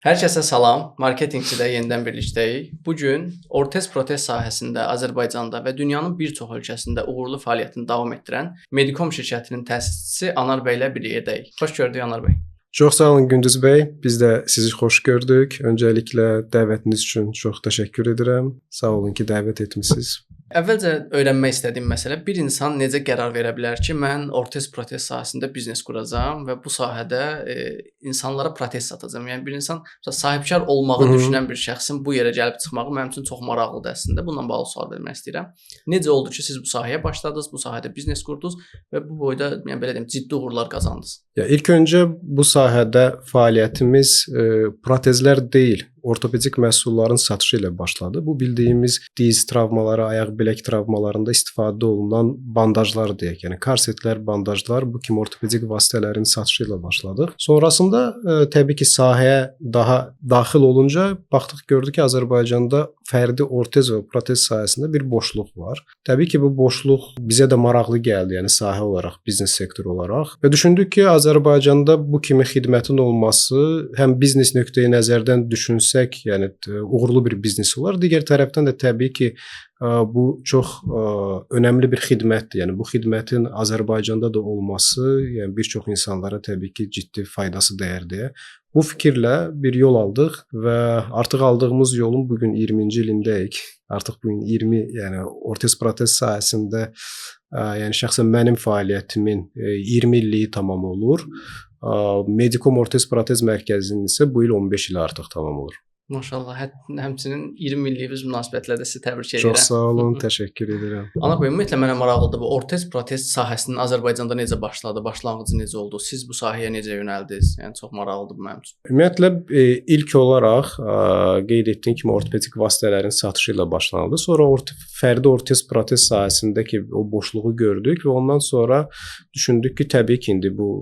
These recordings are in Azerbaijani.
Hər kəsə salam. Marketinqçidə yenidən birlikdəyik. Bu gün ortez-protez sahəsində Azərbaycanda və dünyanın bir çox ölkəsində uğurlu fəaliyyətini davam etdirən Medikom şirkətinin təsisçisi Anar bəylə birlikdəyik. Xoş gördük Anar bəy. Çox sağ olun Gündüz bəy. Biz də sizi xoş gördük. Öncəliklə dəvətiniz üçün çox təşəkkür edirəm. Sağ olun ki, dəvət etmisiniz. Əvvəlcə öyrənmək istədiyim məsələ bir insan necə qərar verə bilər ki, mən ortez-protez sahəsində biznes quracağam və bu sahədə insanlara protez satacağam. Yəni bir insan sahibkar olmağı düşünən bir şəxsin bu yerə gəlib çıxmağı mənim üçün çox maraqlıdır əslində. Bununla bağlı sual vermək istəyirəm. Necə oldu ki, siz bu sahəyə başladınız, bu sahədə biznes qurdunuz və bu boyda, yəni belə deyim, ciddi uğurlar qazandınız? Ya ilk öncə bu sahədə fəaliyyətimiz protezlər deyil, ortopedik məhsulların satışı ilə başladı. Bu bildiyimiz diz travmaları, ayaq bilək travmalarında istifadə olunan bandajlar deyək. Yəni korsetlər, bandajlar, bu kimi ortopedik vasitələrin satışı ilə başladıq. Sonrasında təbii ki, sahəyə daha daxil olunca baxdıq, gördük ki, Azərbaycanda fərdi ortez və protez sahəsində bir boşluq var. Təbii ki, bu boşluq bizə də maraqlı gəldi, yəni sahə olaraq, biznes sektoru olaraq və düşündük ki, Azərbaycanda bu kimi xidmətin olması həm biznes nöqteyi nəzərdən düşünsək, yəni uğurlu bir biznes olar. Digər tərəfdən də təbii ki, bu çox önəmli bir xidmətdir. Yəni bu xidmətin Azərbaycanda da olması, yəni bir çox insanlara təbii ki, ciddi faydası dəyər deyə bu fikirlə bir yol aldıq və artıq aldığımız yolun bu gün 20-ci ilindəyik. Artıq bu gün 20, yəni ortez-protez sahəsində yəni şəxsən mənim fəaliyyətimin 20 illiyi tamam olur. Medikom ortez-protez mərkəzinin isə bu il 15 il artıq tamam olur. Maşallah, həmçinin 20 illiyiniz münasibətlə də sizi təbrik edirəm. Çox sağ olun, təşəkkür edirəm. Anar bəy, ümumiyyətlə mənə maraqlıdır bu ortez-protez sahəsinin Azərbaycanda necə başladı, başlanğıcı necə oldu? Siz bu sahəyə necə yönəldiniz? Yəni çox maraqlıdır bu mənim üçün. Ümumiyyətlə ilk olaraq qeyd etdiyim kimi ortopedik vasitələrin satışı ilə başlanıldı. Sonra fərdi ortez-protez sahəsindəki o boşluğu gördük və ondan sonra düşündük ki, təbii ki, indi bu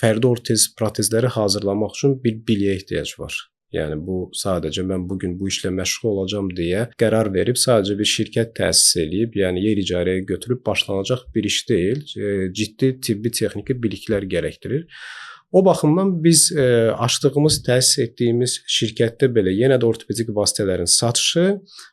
fərdi ortez-protezləri hazırlamaq üçün bir biliyə ehtiyac var. Yəni bu sadəcə mən bu gün bu işlə məşğul olacağam deyə qərar verib sadəcə bir şirkət təsis edib, yəni yer icarəyə götürüb başlanacaq bir iş deyil. Ciddi tibbi texniki biliklər gərəkdirir. O baxımdan biz açdığımız, təsis etdiyimiz şirkətdə belə yenə də ortopedik vasitələrin satışı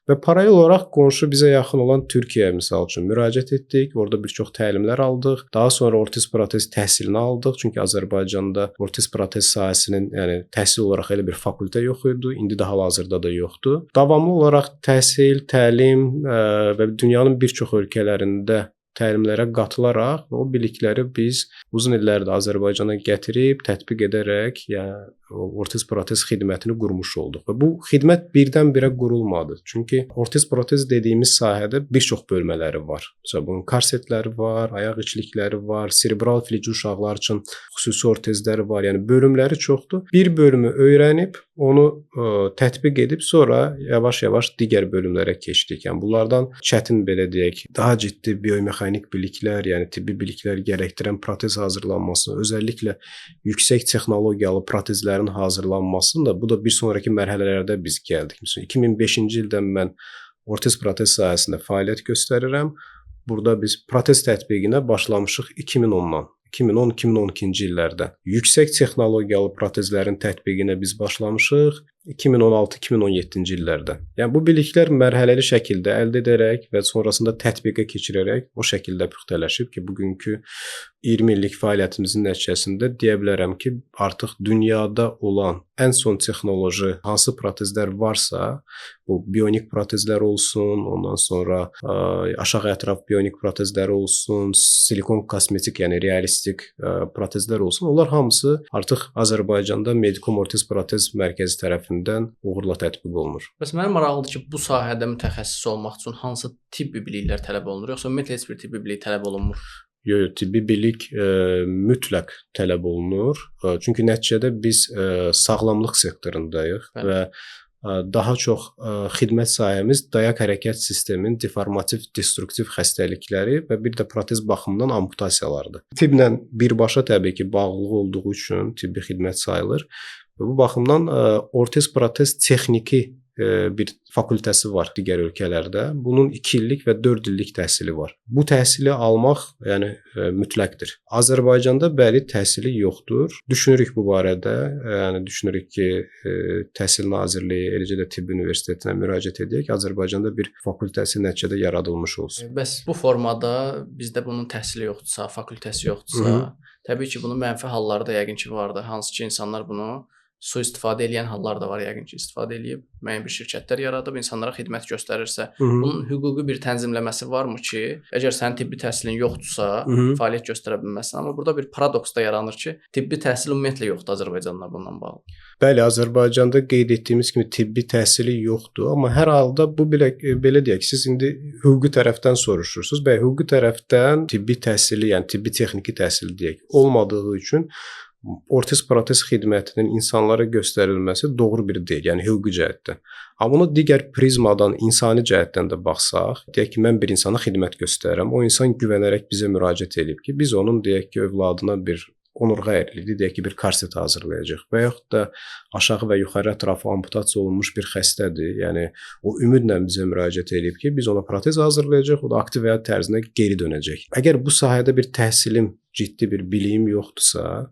və paralel olaraq qonşu bizə yaxın olan Türkiyəyə misal üçün müraciət etdik. Orada bir çox təlimlər aldıq. Daha sonra ortez-protez təhsilini aldıq. Çünki Azərbaycanda ortez-protez sahəsinin yəni təhsil olaraq elə bir fakültə yox idi. İndi də hal-hazırda da yoxdur. Davamlı olaraq təhsil, təlim və dünyanın bir çox ölkələrində təlimlərə qatılaraq o bilikləri biz uzun illərdir Azərbaycana gətirib, tətbiq edərək, yəni ortez-protez xidmətini qurmuş olduq. Və bu xidmət birdən-birə qurulmadı. Çünki ortez-protez dediyimiz sahədə bir çox bölmələri var. Məsələn, bunun korsetləri var, ayaq içlikləri var, serebral filici uşaqlar üçün xüsusi ortezləri var. Yəni bölümləri çoxdur. Bir bölümü öyrənib, onu tətbiq edib, sonra yavaş-yavaş digər bölümlərə keçdik. Yəni bunlardan çətin belə deyək, daha ciddi biomexanik biliklər, yəni tibbi biliklər gərəkdirən protez hazırlanması, özəlliklə yüksək texnologiyalı protezlərin hazırlanmasında bu da bir sonraki mərhələlərdə biz gəldik. Məsələn, 2005-ci ildən mən ortez-protez sahəsində fəaliyyət göstərirəm. Burada biz protez tətbiqinə başlamışıq 2010-dan. 2010-2012-ci illərdə. Yüksək texnologiyalı protezlərin tətbiqinə biz başlamışıq 2016-2017-ci illərdə. Yəni bu biliklər mərhələli şəkildə əldə edərək və sonrasında tətbiqə keçirərək o şəkildə puxtələşib ki, bugünkü 20 illik fəaliyyətimizin nəticəsində deyə bilərəm ki, artıq dünyada olan ən son texnoloji hansı protezlər varsa, bu bionik protezlər olsun, ondan sonra aşağı ətraf bionik protezlər olsun, silikon kosmetik, yəni realistik protezlər olsun, onlar hamısı artıq Azərbaycanda Medikom ortez-protez mərkəzi tərəfindən uğurla tətbiq olunur. Bəs mənə maraqlıdır ki, bu sahədə mütəxəssis olmaq üçün hansı tibbi biliklər tələb olunur, yoxsa ümumiyyətlə heç bir tibbi bilik tələb olunmur? Yox, tibbi bilik mütləq tələb olunur. Çünki nəticədə biz sağlamlıq sektorundayıq və daha çox xidmət sahəmiz dayaq hərəkət sisteminin deformativ, destruktiv xəstəlikləri və bir də protez baxımından amputasiyalardır. Tibblə birbaşa təbii ki, bağlılığı olduğu üçün tibbi xidmət sayılır və bu baxımdan ortez-protez texniki bir fakültəsi var digər ölkələrdə. Bunun 2 illik və 4 illik təhsili var. Bu təhsili almaq, yəni mütləqdir. Azərbaycanda bəli təhsili yoxdur. Düşünürük bu barədə. Yəni düşünürük ki, Təhsil Nazirliyi, eləcə də Tibb Universitetinə müraciət edək. Azərbaycanda bir fakültəsi nəticədə yaradılmış olsun. Bəs bu formada bizdə bunun təhsili yoxdursa, fakültəsi yoxdursa, təbii ki, bunun mənfi halları da yəqin ki vardır. Hansı ki insanlar bunu sui-istifadə edən hallar da var yəqin ki, istifadə edib müəyyən bir şirkətlər yaradıb insanlara xidmət göstərirsə, bunun hüquqi bir tənzimləməsi varmı ki, əgər sənin tibbi təhsilin yoxdursa, fəaliyyət göstərə bilməzsən. Amma burada bir paradoks da yaranır ki, tibbi təhsil ümumiyyətlə yoxdur Azərbaycanda bununla bağlı. Bəli, Azərbaycanda qeyd etdiyimiz kimi tibbi təhsili yoxdur, amma hər halda bu belə deyək ki, siz indi hüquqi tərəfdən soruşursunuz. Bəli, hüquqi tərəfdən tibbi təhsili, yəni tibbi texniki təhsil deyək, olmadığı üçün ortez-protez xidmətinin insanlara göstərilməsi doğru bir deyil, yəni hüquqi cəhətdən. Amma bunu digər prizmadan, insani cəhətdən də baxsaq, deyək ki, mən bir insana xidmət göstərirəm, o insan güvənərək bizə müraciət edib ki, biz onun deyək ki, övladına bir onurğa əyrildi, deyək ki, bir korset hazırlayacaq və yaxud da aşağı və yuxarı ətrafı amputasiya olunmuş bir xəstədir. Yəni o ümidlə bizə müraciət edib ki, biz ona protez hazırlayacaq, o da aktiv həyat tərzinə geri dönəcək. Əgər bu sahədə bir təhsilim, ciddi bir biliyim yoxdursa,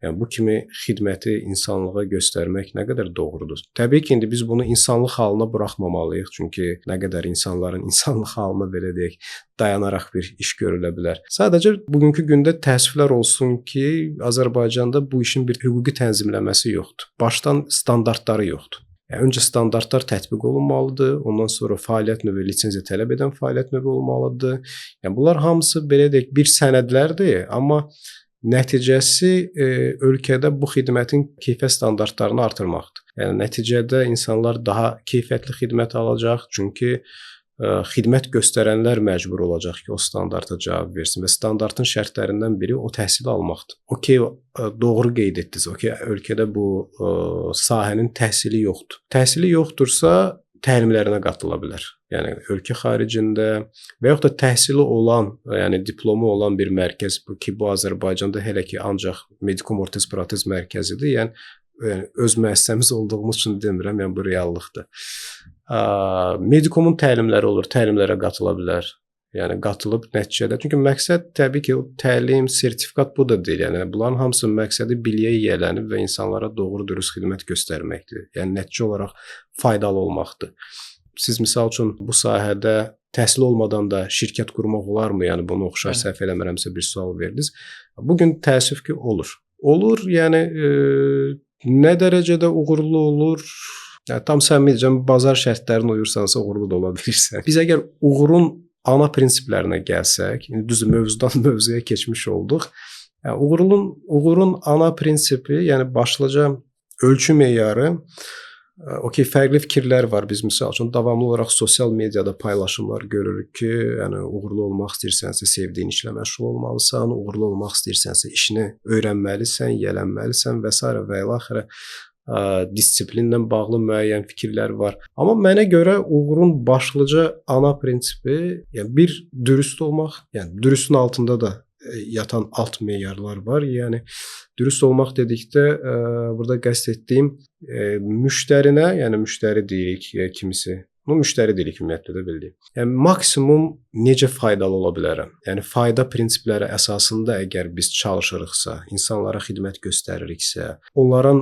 yəni bu kimi xidməti insanlığa göstərmək nə qədər doğrudur? Təbii ki, indi biz bunu insanlıq halına buraxmamalıyıq. Çünki nə qədər insanların insanlıq halına belə deyək, dayanaraq bir iş görülə bilər. Sadəcə bugünkü gündə təəssüflər olsun ki, Azərbaycanda bu işin bir hüquqi tənzimləməsi yoxdur. Başdan standartları yoxdur. Yəni öncə standartlar tətbiq olunmalıdır, ondan sonra fəaliyyət növü lisenziya tələb edən fəaliyyət növü olmalıdır. Yəni bunlar hamısı belə deyək bir sənədlərdir, amma nəticəsi ölkədə bu xidmətin keyfiyyət standartlarını artırmaqdır. Yəni nəticədə insanlar daha keyfiyyətli xidmət alacaq, çünki xidmət göstərənlər məcbur olacaq ki, o standarta cavab versin və standartın şərtlərindən biri o təhsili almaqdır. Okey, doğru qeyd etdiniz. Okey, ölkədə bu sahənin təhsili yoxdur. Təhsili yoxdursa təlimlərinə qatıla bilər. Yəni ölkə xaricində və yaxud da təhsili olan, yəni diplomu olan bir mərkəz ki, bu Azərbaycanda hələ ki ancaq Medikum Ortez Protez mərkəzidir. Yəni öz müəssisəmiz olduğumuz üçün demirəm, yəni bu reallıqdır. Medikumun təlimləri olur, təlimlərə qatıla bilər. Yəni qatılıb nəticədə. Çünki məqsəd təbii ki, o təlim, sertifikat bu da deyil. Yəni bunların hamısının məqsədi biliyə yiyələnib və insanlara doğru dürüst xidmət göstərməkdir. Yəni nəticə olaraq faydalı olmaqdır. Siz misal üçün bu sahədə təhsil olmadan da şirkət qurmaq olarmı? Yəni bunu oxşar səhv eləmirəmsə bir sual verdiniz. Bu gün təəssüf ki, olur. Olur, yəni nə dərəcədə uğurlu olur? Yəni tam səmimi deyəcəm, bazar şərtlərinə uyursansa uğurlu da ola bilirsən. Biz əgər uğurun ana prinsiplərinə gəlsək, düzdür, mövzudan mövzuya keçmiş olduq. Yəni uğurun ana prinsipi, yəni başlıca ölçü meyarı, okey, fərqli fikirlər var. Biz misal üçün davamlı olaraq sosial mediada paylaşımlar görürük ki, yəni uğurlu olmaq istəyirsənsə sevdiyin işlə məşğul olmalısan, uğurlu olmaq istəyirsənsə işini öyrənməlisən, yiyələnməlisən və s. və ilaxırə. Disiplinlə bağlı müəyyən fikirlər var. Amma mənə görə uğurun başlıca ana prinsipi, yəni bir dürüst olmaq, yəni dürüstün altında da yatan alt meyarlar var. Yəni dürüst olmaq dedikdə burada qəsd etdiyim müştərinə, yəni müştəri deyirik kimisi. Bunu müştəri deyirik ümumiyyətlə də bildiyim. Yəni maksimum necə faydalı ola bilərəm? Yəni fayda prinsipləri əsasında əgər biz çalışırıqsa, insanlara xidmət göstəririksə, onların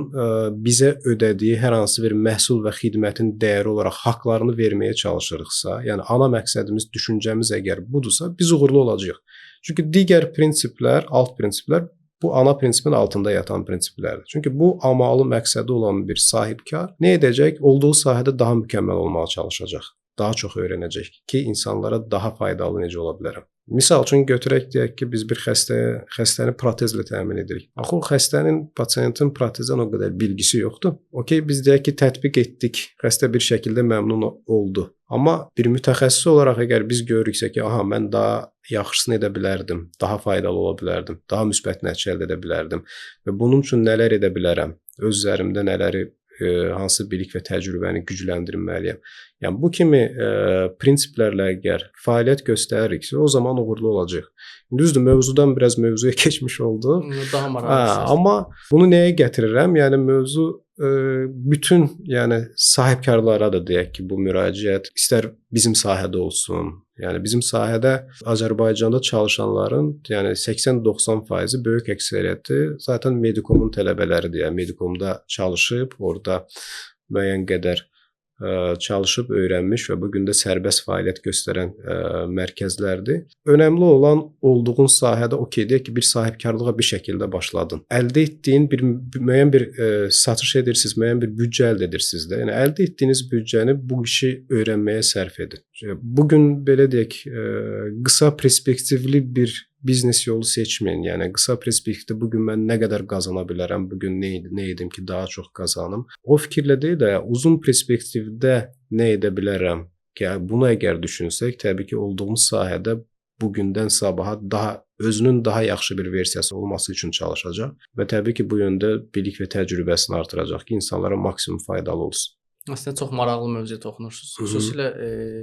bizə ödədiyi hər hansı bir məhsul və xidmətin dəyəri olaraq haqqlarını verməyə çalışırıqsa, yəni ana məqsədimiz, düşüncəmiz əgər budursa, biz uğurlu olacağıq. Çünki digər prinsiplər, alt prinsiplər bu ana prinsipin altında yatan prinsiplərdir. Çünki bu amalı məqsədi olan bir sahibkar nə edəcək? Olduğu sahədə daha mükəmməl olmağa çalışacaq. Daha çox öyrənəcək ki, insanlara daha faydalı necə ola bilərəm. Misal üçün götürək deyək ki, biz bir xəstəni protezlə təmin edirik. Axı o xəstənin, pasiyentin protezdən o qədər bilgisi yoxdur. Okey, biz deyək ki, tətbiq etdik. Xəstə bir şəkildə məmnun oldu. Amma bir mütəxəssis olaraq əgər biz görürüksə ki, aha, mən daha yaxşısını edə bilərdim, daha faydalı ola bilərdim, daha müsbət nəticə əldə edə bilərdim və bunun üçün nələr edə bilərəm, öz üzərimdə nələri, hansı bilik və təcrübəni gücləndirməliyəm. Yəni bu kimi prinsiplərlə əgər fəaliyyət göstəririksə, o zaman uğurlu olacaq. Düzdür, mövzudan biraz mövzuya keçmiş oldu. Daha maraqlı. Amma bunu nəyə gətirirəm? Yəni mövzu bütün, yəni sahibkarlara da deyək ki, bu müraciət istər bizim sahədə olsun. Yəni bizim sahədə Azərbaycanda çalışanların, yəni 80-90% böyük əksəriyyəti zaten Medikomun tələbələridir. Yəni Medikomda çalışıb, orada müəyyən qədər çalışıb öyrənmiş və bu gün də sərbəst fəaliyyət göstərən mərkəzlərdir. Önəmli olan olduğun sahədə deyək ki, bir sahibkarlığa bir şəkildə başladın. Əldə etdiyin müəyyən bir satış edirsiniz, müəyyən bir büdcə əldə edirsiniz də. Yəni əldə etdiyiniz büdcəni bu işi öyrənməyə sərf edin. Bu gün belə deyək, qısa perspektivli bir biznes yolu seçməyin. Yəni qısa perspektivdə bu gün mən nə qədər qazana bilərəm, bu gün nə edim ki, daha çox qazanım. O fikirlə deyil də, uzun perspektivdə nə edə bilərəm ki, bunu əgər düşünsək, təbii ki, olduğumuz sahədə bu gündən sabaha özünün daha yaxşı bir versiyası olması üçün çalışacaq və təbii ki, bu yöndə bilik və təcrübəsini artıracaq ki, insanlara maksimum faydalı olsun. Əslində çox maraqlı mövzuya toxunursunuz. Xüsusilə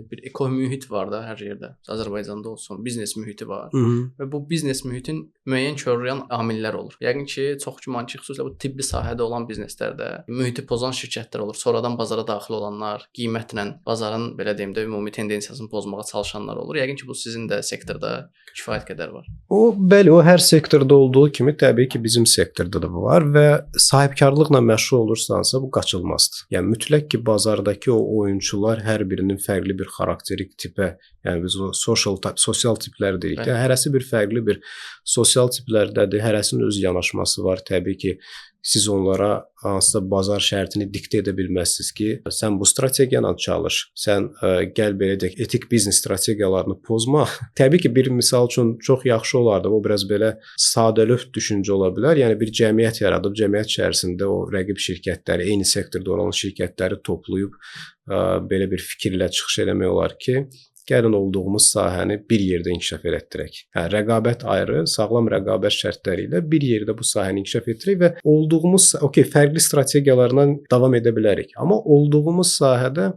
bir mühit var da hər yerdə. Azərbaycanda olsun, biznes mühiti var. Və bu biznes mühitin müəyyən korlayan amillər olur. Yəqin ki, çox güman ki, xüsusilə bu tibbi sahədə olan bizneslərdə mühiti pozan şirkətlər olur. Sonradan bazara daxil olanlar, qiymətlə bazarın belə deyim də ümumi tendensiyasını pozmağa çalışanlar olur. Yəqin ki, bu sizin də sektorda kifayət qədər var. Bəli, o hər sektorda olduğu kimi təbii ki, bizim sektorda da var və sahibkarlıqla məşğul olursansa bu qaçılmazdır. Yəni mütləq ki, bazardakı o oyunçular hər birinin fərqli bir xarakterik tipə, yəni biz o sosial tiplər deyirik də, hərəsi bir fərqli bir sosial tiplərdədir, hərəsinin öz yanaşması var. Təbii ki, siz onlara hansısa bazar şərtini diktə edə bilməzsiniz ki, sən bu strategiyanla çalış, sən gəl belə deyək, etik biznes strategiyalarını pozma. Təbii ki, bir misal üçün çox yaxşı olardı, o biraz belə sadəlövh düşüncə ola bilər. Yəni bir cəmiyyət yaradıb, cəmiyyət içərisində o rəqib şirkətləri, eyni sektorda olan şirkətləri toplayıb belə bir fikirlə çıxış eləmək olar ki, gəlin olduğumuz sahəni bir yerdə inkişaf etdirək. Rəqabət ayrı, sağlam rəqabət şərtləri ilə bir yerdə bu sahəni inkişaf etdirək və olduğumuz, fərqli strategiyalarla davam edə bilərik. Amma olduğumuz sahədə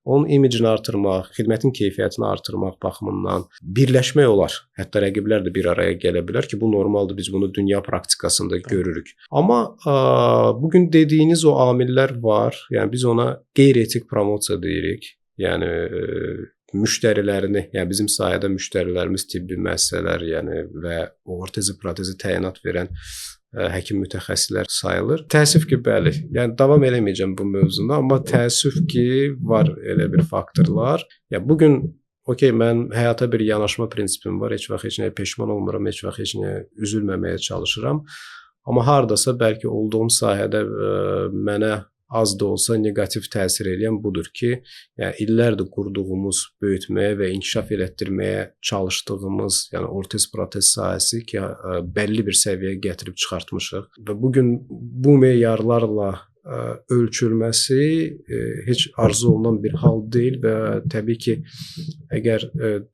onun imicini artırmaq, xidmətin keyfiyyətini artırmaq baxımından birləşmək olar. Hətta rəqiblər də bir araya gələ bilər ki, bu normaldır, biz bunu dünya praktikasında görürük. Amma bugün dediyiniz o amillər var, yəni biz ona qeyri-etik promosiya deyirik. Yəni müştərilərini, yəni bizim sahədə müştərilərimiz tibbi müəssisələr, yəni və ortezi, protezi təyinat verən həkim mütəxəssislər sayılır. Təəssüf ki, bəli. Yəni davam eləməyəcəm bu mövzuna, amma təəssüf ki, var elə bir faktorlar. Yəni bu gün mən həyata bir yanaşma prinsipim var. Heç vaxt heç nəyə peşman olmuram, heç vaxt heç nəyə üzülməməyə çalışıram. Amma hardasa bəlkə olduğum sahədə mənə az da olsa neqativ təsir edən budur ki, yəni illərdir qurduğumuz, böyütməyə və inkişaf elətdirməyə çalışdığımız, yəni ortez protez sahəsi ki, bəlli bir səviyyəyə gətirib çıxartmışıq və bu gün bu meyarlarla ölçülməsi heç arzu olunan bir hal deyil və təbii ki, əgər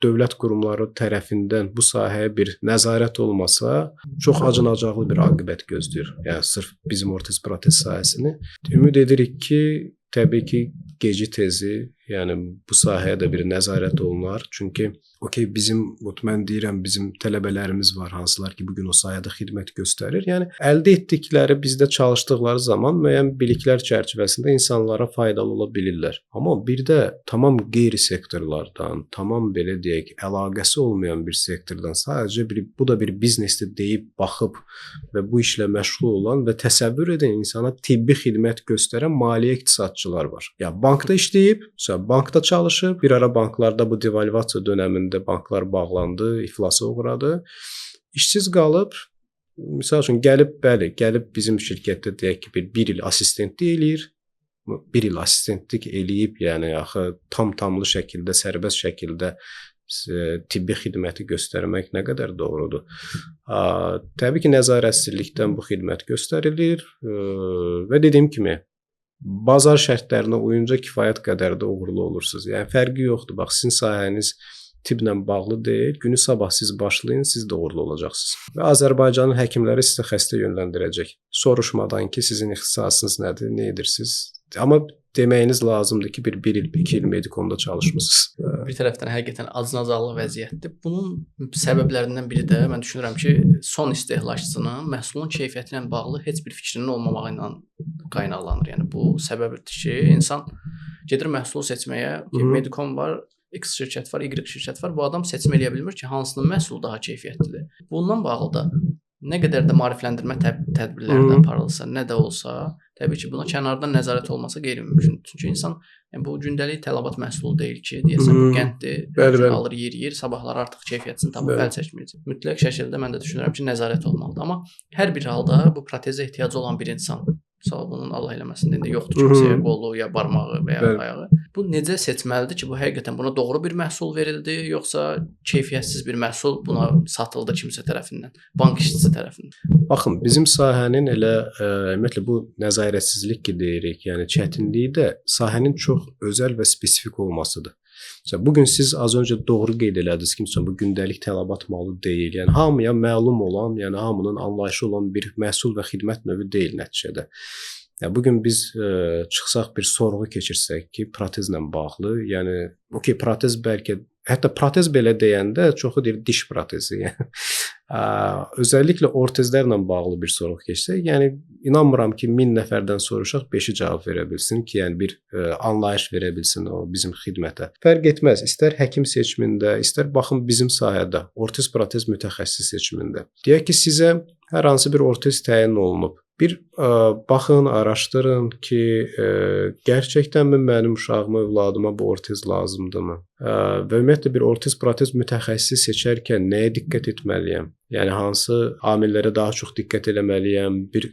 dövlət qurumları tərəfindən bu sahəyə bir nəzarət olmasa, çox acınacaqlı bir aqibət gözləyir. Yəni sırf bizim ortez protez sahəsini. Ümid edirik ki, təbii ki, geci tezi, yəni bu sahəyə də bir nəzarət olunar. Çünki bizim, mən deyirəm, bizim tələbələrimiz var, hansılar ki, bugün o sahədə xidmət göstərir. Yəni əldə etdikləri, bizdə çalışdıqları zaman müəyyən biliklər çərçivəsində insanlara faydalı ola bilirlər. Amma bir də tamam qeyri-sektorlardan, tamam belə deyək, əlaqəsi olmayan bir sektordan sadəcə bu da bir biznesdir deyib baxıb və bu işlə məşğul olan və təsəvvür edən insana tibbi xidmət göstərən maliyyə iqtisadçılar var. Yəni bankda işləyib, bankda çalışıb, bir ara banklarda bu devalvasiya dönəmində banklar bağlandı, iflasa uğradı. İşsiz qalıb, misal üçün gəlib bizim şirkətdə deyək ki, bir il assistentlik eləyir. Bir il assistentlik eləyib, yəni axı tamlı şəkildə, sərbəst şəkildə tibbi xidməti göstərmək nə qədər doğrudur. Təbii ki, nəzarətsizlikdən bu xidmət göstərilir və dediyim kimi, bazar şərtlərinə uyunca kifayət qədər də uğurlu olursunuz. Yəni fərqi yoxdur. Bax, sizin sahəniz tibblə bağlı deyil. Günü sabah siz başlayın, siz də uğurlu olacaqsınız. Və Azərbaycanın həkimləri sizə xəstə yönləndirəcək. Soruşmadan ki, sizin ixtisasınız nədir, nə edirsiniz? Amma deməyiniz lazımdır ki, bir il, 2 il Medikomda çalışmısınız. Bir tərəfdən həqiqətən acınacaqlı vəziyyətdir. Bunun səbəblərindən biri də mən düşünürəm ki, son istehlakçının məhsulun keyfiyyəti ilə bağlı heç bir fikrinin olmamağı ilə qaynaqlanır. Yəni bu səbəbdir ki, insan gedir məhsul seçməyə, ki, Medicom var, X şirkət var, Y şirkət var. Bu adam seçim eləyə bilmir ki, hansının məhsulu daha keyfiyyətlidir. Bununla bağlı da nə qədər də maarifləndirmə tədbirləri də aparılsa, nə də olsa, təbii ki, buna kənardan nəzarət olmasa qeyri-mümkündür. Çünki insan bu gündəlik tələbat məhsulu deyil ki, deyəsən bu qənddir, alır, yeyir, sabahlar artıq keyfiyyətini tapıb əl çəkməyəcək. Mütləq şəkildə mən də düşünürəm ki, nəzarət olmalıdır. Amma hər bir halda bu protezə ehtiyacı olan bir insan, sağ bunun Allah eləməsin, indi yoxdur kimsəyə qolu, ya barmağı və ya ayağı. Bu necə seçməlidir ki, bu həqiqətən buna doğru bir məhsul verildi, yoxsa keyfiyyətsiz bir məhsul buna satıldı kimsə tərəfindən, bank işçisi tərəfindən? Baxın, bizim sahənin elə ümumiyyətlə bu nəzarətsizlik ki deyirik, yəni çətinliyi də sahənin çox özəl və spesifik olmasıdır. Məsələn, bugün siz az öncə doğru qeyd elədiniz ki, bu gündəlik tələbat malı deyil. Yəni hamıya məlum olan, yəni hamının anlayışı olan bir məhsul və xidmət növü deyil nəticədə. Yəni bugün biz çıxsaq bir sorğu keçirsək ki, protezlə bağlı, yəni okey, protez bəlkə hətta protez belə deyəndə çoxu deyir diş protezi. Yəni özəlliklə ortezlərlə bağlı bir sorğu keçsək, yəni inanmıram ki, 1000 nəfərdən soruşaq 5-i cavab verə bilsin ki, yəni bir anlayış verə bilsin o bizim xidmətə. Fərq etməz, istər həkim seçimində, istər baxın bizim sahədə, ortez protez mütəxəssis seçimində. Deyək ki, sizə hər hansı bir ortez təyin olunub. Bir baxın, araşdırın ki, gerçəkdənmi mənim uşağıma, övladıma bu ortez lazımdırmı? Və ümumiyyətlə bir ortez protez mütəxəssisi seçərkən nəyə diqqət etməliyəm? Yəni hansı amillərə daha çox diqqət etməliyəm? Bir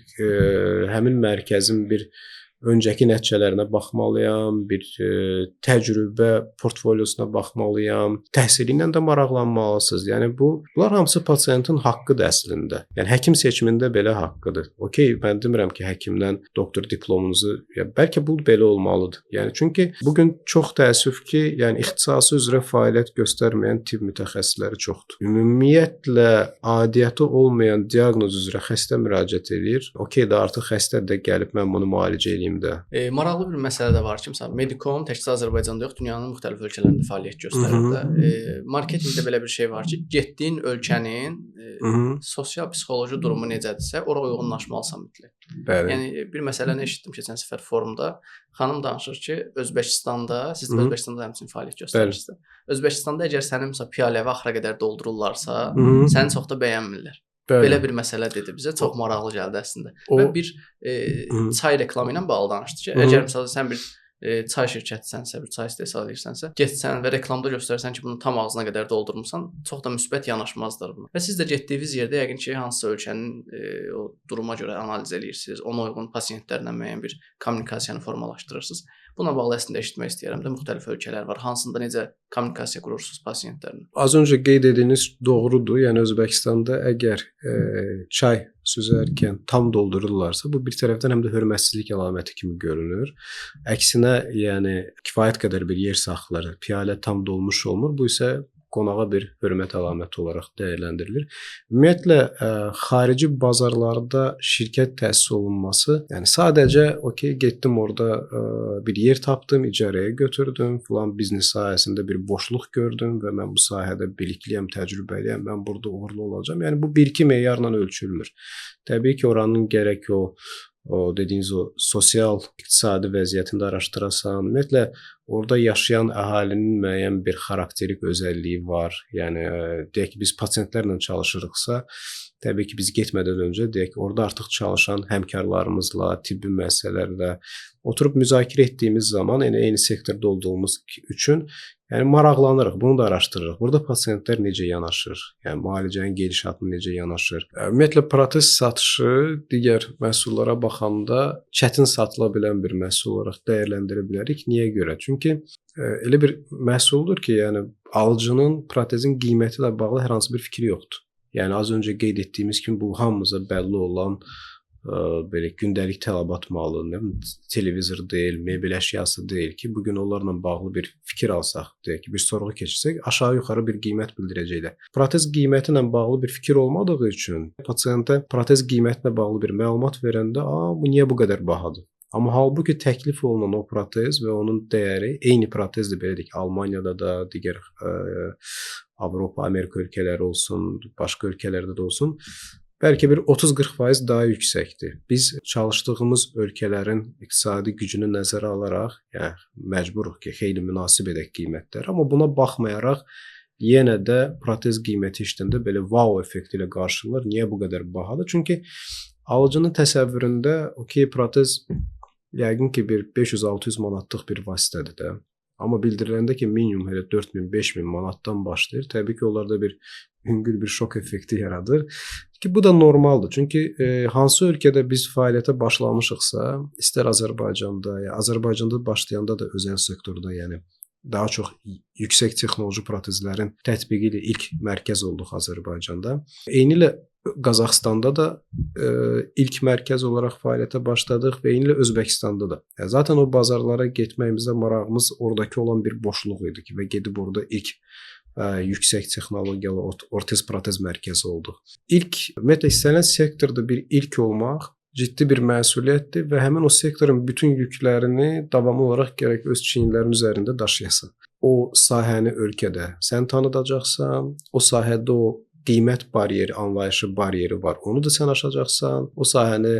həmin mərkəzin bir öncəki nəticələrinə baxmalıyam, bir təcrübə portfolyosuna baxmalıyam, təhsili ilə də maraqlanmalısınız. Yəni bunlar hamısı pasiyentin haqqıdır əslində. Yəni həkim seçimində belə haqqıdır. Okey, mən demirəm ki, həkimdən doktor diplomunuzu, ya bəlkə bu belə olmalıdır. Yəni çünki bu gün çox təəssüf ki, yəni ixtisası üzrə fəaliyyət göstərməyən tibb mütəxəssisləri çoxdur. Ümumiyyətlə aidiyyatı olmayan diaqnoz üzrə xəstə müraciət edir. Okey də artıq xəstə də gəlib mən bunu müalicə edeyim. Maraqlı bir məsələ də var ki, məsələn, Medicom təkcə Azərbaycanda yox, dünyanın müxtəlif ölkələrində fəaliyyət göstərir də. Marketinqdə belə bir şey var ki, getdiyin ölkənin sosial-psixoloji durumu necədirsə, ora uyğunlaşmalısan mütləq. Bəli. Yəni bir məsələni eşitdim keçən səfər forumda. Xanım danışır ki, Özbəkistanda, siz də Özbəkistanda həmçinin fəaliyyət göstərirsiniz. Özbəkistanda əgər sənin məsələn piyaləvi axıra qədər doldururlarsa, səni çox da bəyənmirlər. Bəli. Belə bir məsələ dedi bizə, çox maraqlı gəldi əslində. Və bir çay reklamı ilə bağlı danışdı ki, əgər məsələn sən bir çay şirkətisənsə, bir çay istehsal edirsənsə, getsən və reklamda göstərsən ki, bunu tam ağzına qədər doldurmusan, çox da müsbət yanaşmazlar buna. Və siz də getdiyiniz yerdə yəqin ki, hansısa ölkənin o duruma görə analiz edirsiniz, ona uyğun pasiyentlərlə müəyyən bir kommunikasiyanı formalaşdırırsınız. Buna bağlı əslində eşitmək istəyirəm də müxtəlif ölkələr var. Hansında necə kommunikasiya qurursunuz pasiyentlərlə? Az öncə qeyd ediniz doğrudur. Yəni Özbəkistanda əgər çay süzərkən tam doldururlarsa, bu bir tərəfdən həm də hörmətsizlik əlaməti kimi görünür. Əksinə, yəni kifayət qədər bir yer saxlayır, piyalə tam dolmuş olmur. Bu isə qonağa bir hörmət əlaməti olaraq dəyərləndirilir. Ümumiyyətlə xarici bazarlarda şirkət təsis olunması, yəni sadəcə okey getdim orada bir yer tapdım, icarəyə götürdüm, filan biznes sahəsində bir boşluq gördüm və mən bu sahədə bilikliyəm, təcrübəliyəm, mən burada uğurlu olacağam. Yəni bu 1-2 meyarla ölçülmür. Təbii ki, oranın gərək o dediyiniz o sosial, iqtisadi vəziyyətini də araşdırasan. Ümumiyyətlə orada yaşayan əhalinin müəyyən bir xarakterik özəlliyi var. Yəni deyək ki, biz pasientlərlə çalışırıqsa, təbii ki, biz getmədən öncə deyək ki, orada artıq çalışan həmkarlarımızla, tibbi müəssisələrlə oturub müzakirə etdiyimiz zaman, yəni eyni sektorda olduğumuz üçün yəni maraqlanırıq, bunu da araşdırırıq. Burada pasiyentlər necə yanaşır? Yəni müalicənin gedişatına necə yanaşır? Ümumiyyətlə protez satışı digər məhsullara baxanda çətin satıla bilən bir məhsul olaraq dəyərləndirə bilərik. Niyə görə? Çünki elə bir məhsuldur ki, yəni alıcının protezin qiyməti ilə bağlı hər hansı bir fikri yoxdur. Yəni az öncə qeyd etdiyimiz kimi bu hamımıza bəlli olan belə gündəlik tələbat malı, televizor deyil, mebel əşyası deyil ki, bugün onlarla bağlı bir fikir alsaq, deyək ki, bir sorğu keçirsək, aşağı-yuxarı bir qiymət bildirəcəklər. Protez qiyməti ilə bağlı bir fikir olmadığı üçün pasiyentə protez qiymətinə bağlı bir məlumat verəndə, bu niyə bu qədər bahadır? Amma halbuki təklif olunan o protez və onun dəyəri eyni protezdir, belə deyək, Almaniyada da, digər Avropa, Amerika ölkələri olsun, başqa ölkələrdə də olsun, bəlkə bir 30-40% daha yüksəkdir. Biz çalışdığımız ölkələrin iqtisadi gücünü nəzərə alaraq, yəni məcburuq ki, xeyli münasib edək qiymətləri, amma buna baxmayaraq yenə də protez qiyməti işləndə belə wow effekti ilə qarşılanır. Niyə bu qədər bahadır? Çünki alıcının təsəvvüründə okey protez yəqin ki bir 500-600 manatlıq bir vasitədir də. Amma bildiriləndə ki minimum elə 4000-5000 manatdan başlayır. Təbii ki, onlarda bir yüngül bir şok effekti yaradır. Ki bu da normaldır. Çünki hansı ölkədə biz fəaliyyətə başlamışıqsa, istər Azərbaycanda, ya Azərbaycanda başlayanda da özəl sektorda, yəni daha çox yüksək texnoloji protezlərin tətbiqi ilə ilk mərkəz olduq Azərbaycanda. Eynilə Qazaxstanda da ilk mərkəz olaraq fəaliyyətə başladıq və eynilə Özbəkistanda da. Zaten o bazarlara getməyimizdə marağımız oradakı olan bir boşluq idi ki və gedib orada ilk yüksək texnologiyalı ortez protez mərkəzi olduq. İlk ümumiyyətlə istənilən sektorda bir ilk olmaq ciddi bir məsuliyyətdir və həmin o sektorun bütün yüklərini davamlı olaraq gərək öz çiyinlərinin üzərində daşıyasan. O sahəni ölkədə sən tanıdacaqsan, o sahədə o qiymət bariyeri, anlayışı bariyeri var. Onu da sən aşacaqsan. O sahəni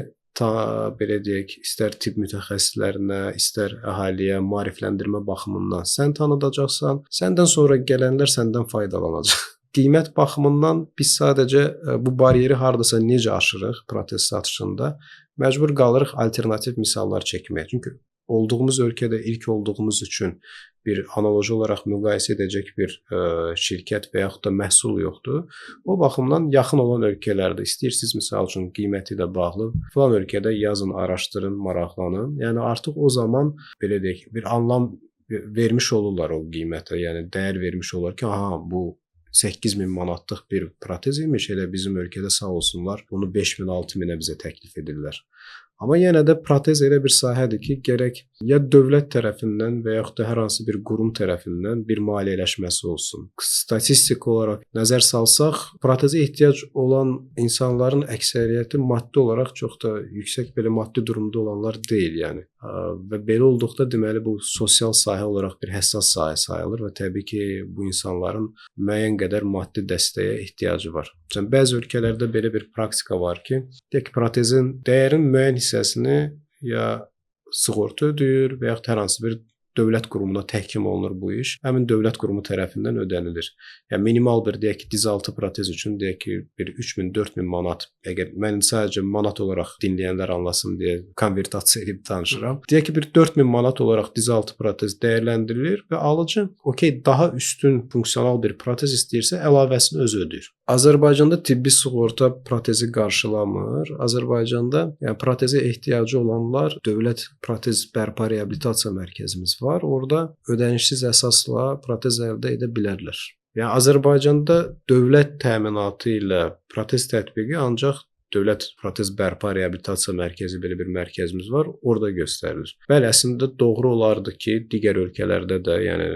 belə deyək, istər tibb mütəxəssislərinə, istər əhaliyə maarifləndirmə baxımından sən tanıdacaqsan. Səndən sonra gələnlər səndən faydalanacaq. Qiymət baxımından biz sadəcə bu bariyeri hardasa necə aşırıq protez satışında məcbur qalırıq alternativ misallar çəkməyə. Çünki olduğumuz ölkədə ilk olduğumuz üçün bir analoji olaraq müqayisə edəcək bir şirkət və yaxud da məhsul yoxdur. O baxımdan yaxın olan ölkələrdə istəyirsiniz misal üçün qiyməti ilə bağlı filan ölkədə yazın, araşdırın, maraqlanın. Yəni artıq o zaman belə deyək, bir anlam vermiş olurlar o qiymətə, yəni dəyər vermiş olurlar ki, aha bu 8000 manatlıq bir protez imiş, elə bizim ölkədə sağ olsunlar, bunu 5000-6000-ə bizə təklif edirlər. Amma yenə də protez elə bir sahədir ki, gərək ya dövlət tərəfindən və yaxud da hər hansı bir qurum tərəfindən bir maliyyələşməsi olsun. Statistik olaraq nəzər salsaq, protezə ehtiyac olan insanların əksəriyyəti maddi olaraq çox da yüksək belə maddi durumda olanlar deyil, yəni. Və belə olduqda deməli bu sosial sahə olaraq bir həssas sahə sayılır və təbii ki, bu insanların müəyyən qədər maddi dəstəyə ehtiyacı var. Məsələn, bəzi ölkələrdə belə bir praktika var ki, deyək protezin dəyərin müəyyən hissəsini ya sığorta ödəyir və yaxud hər hansı bir dövlət qurumuna təhkim olunur bu iş. Həmin dövlət qurumu tərəfindən ödənilir. Yəni minimal bir deyək ki, dizaltı protez üçün deyək ki, bir 3000-4000 manat. Əgər mən sadəcə manat olaraq dinləyənlər anlasın deyə konvertasiya edib danışıram. Deyək ki, bir 4000 manat olaraq dizaltı protez dəyərləndirilir və alıcı okey daha üstün funksional bir protez istəyirsə əlavəsini özü ödəyir. Azərbaycanda tibbi sığorta protezi qarşılamır. Azərbaycanda yəni protezə ehtiyacı olanlar dövlət protez bərpa reabilitasiya mərkəzimiz var. Orada ödənişsiz əsasla protez əldə edə bilərlər. Yəni Azərbaycanda dövlət təminatı ilə protez tətbiqi ancaq Dövlət Protez Bərpa Reabilitasiya Mərkəzi belə bir mərkəzimiz var, orada göstərilir. Bəli, əslində doğru olardı ki, digər ölkələrdə də, yəni